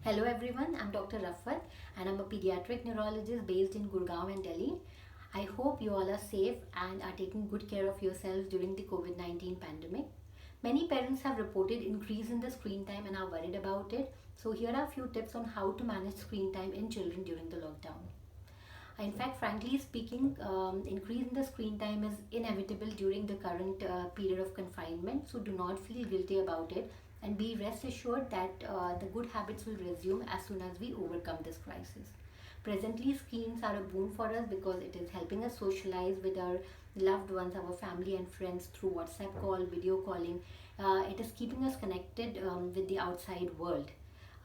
Hello everyone, I'm Dr. Rafat and I'm a pediatric neurologist based in Gurgaon and Delhi. I hope you all are safe and are taking good care of yourselves during the COVID-19 pandemic. Many parents have reported increase in the screen time and are worried about it. So here are a few tips on how to manage screen time in children during the lockdown. In fact, frankly speaking, increase in the screen time is inevitable during the current period of confinement. So do not feel guilty about it and be rest assured that the good habits will resume as soon as we overcome this crisis. Presently, screens are a boon for us because it is helping us socialize with our loved ones, our family and friends through WhatsApp call, video calling. It is keeping us connected with the outside world.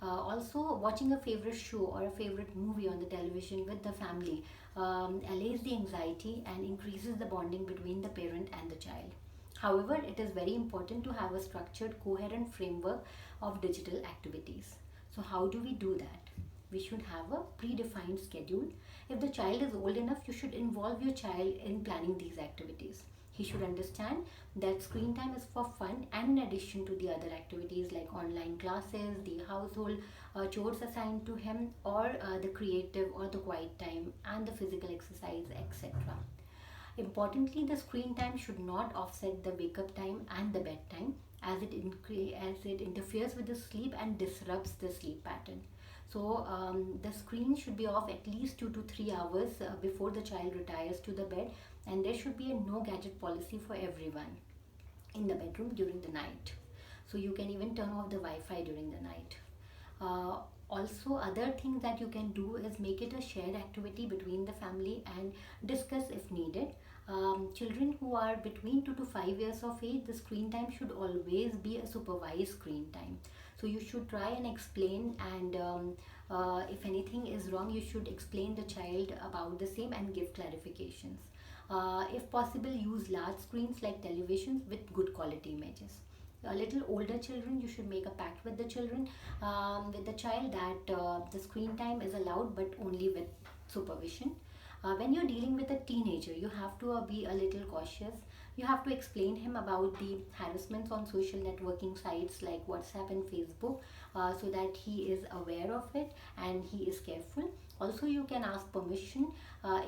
Also, watching a favorite show or a favorite movie on the television with the family allays the anxiety and increases the bonding between the parent and the child. However, it is very important to have a structured, coherent framework of digital activities. So, how do we do that? We should have a predefined schedule. If the child is old enough, you should involve your child in planning these activities. He should understand that screen time is for fun and in addition to the other activities like online classes, the household chores assigned to him, or the creative or the quiet time and the physical exercise, etc. Importantly, the screen time should not offset the wake up time and the bedtime as it interferes with the sleep and disrupts the sleep pattern. So the screen should be off at least 2 to 3 hours before the child retires to the bed, and there should be a no gadget policy for everyone in the bedroom during the night. So you can even turn off the Wi-Fi during the night. Uh, Also, other things that you can do is make it a shared activity between the family and discuss if needed. Children who are between 2 to 5 years of age, the screen time should always be a supervised screen time. So you should try and explain, and if anything is wrong, you should explain the child about the same and give clarifications. If possible, use large screens like televisions with good quality images. A little older children, you should make a pact with the children, with the child, that the screen time is allowed but only with supervision. When you're dealing with a teenager, you have to be a little cautious. You have to explain him about the harassments on social networking sites like WhatsApp and Facebook, so that he is aware of it and he is careful. Also, you can ask permission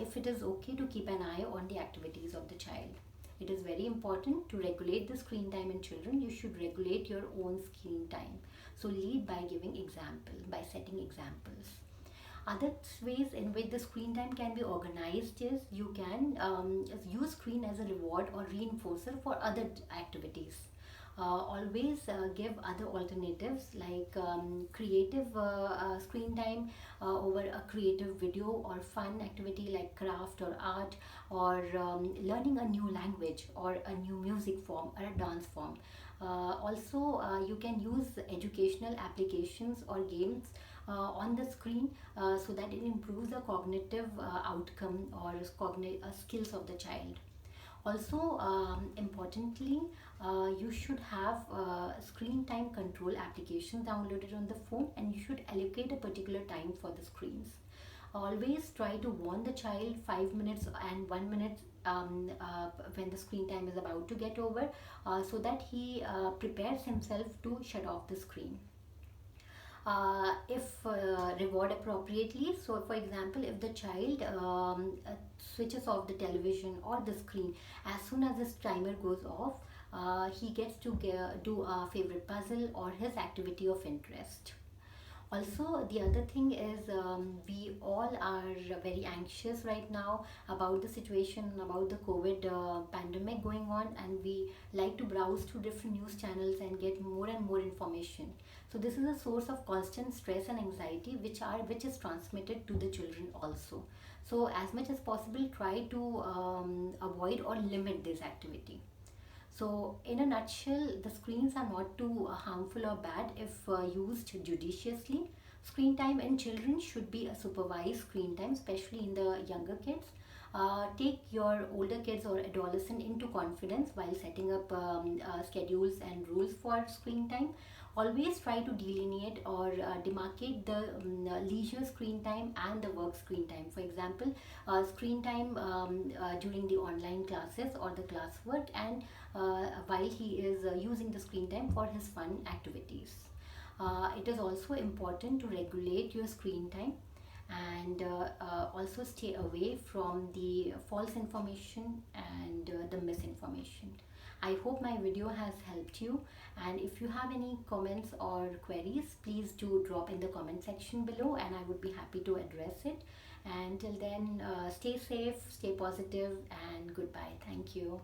if it is okay to keep an eye on the activities of the child. It is very important to regulate the screen time in children. You should regulate your own screen time. So lead by giving example, by setting examples. Other ways in which the screen time can be organized is you can use screen as a reward or reinforcer for other activities. Always give other alternatives like creative screen time over a creative video or fun activity like craft or art, or learning a new language or a new music form or a dance form. Also, you can use educational applications or games on the screen so that it improves the cognitive outcome or skills of the child. Also, importantly, you should have screen time control applications downloaded on the phone, and you should allocate a particular time for the screens. Always try to warn the child 5 minutes and 1 minute when the screen time is about to get over, so that he prepares himself to shut off the screen. If reward appropriately, so for example, if the child switches off the television or the screen as soon as this timer goes off, he gets to do a favorite puzzle or his activity of interest. Also, the other thing is, we all are very anxious right now about the situation, about the COVID pandemic going on, and we like to browse through different news channels and get more and more information. So this is a source of constant stress and anxiety, which is transmitted to the children also. So as much as possible, try to avoid or limit this activity. So, in a nutshell, the screens are not too harmful or bad if used judiciously. Screen time in children should be a supervised screen time, especially in the younger kids. Take your older kids or adolescent into confidence while setting up schedules and rules for screen time. Always try to delineate or demarcate the leisure screen time and the work screen time. For example, screen time during the online classes or the classwork, and while he is using the screen time for his fun activities. It is also important to regulate your screen time and also stay away from the false information and the misinformation. I hope my video has helped you, and if you have any comments or queries, please do drop in the comment section below and I would be happy to address it. And till then, stay safe, stay positive, and goodbye. Thank you.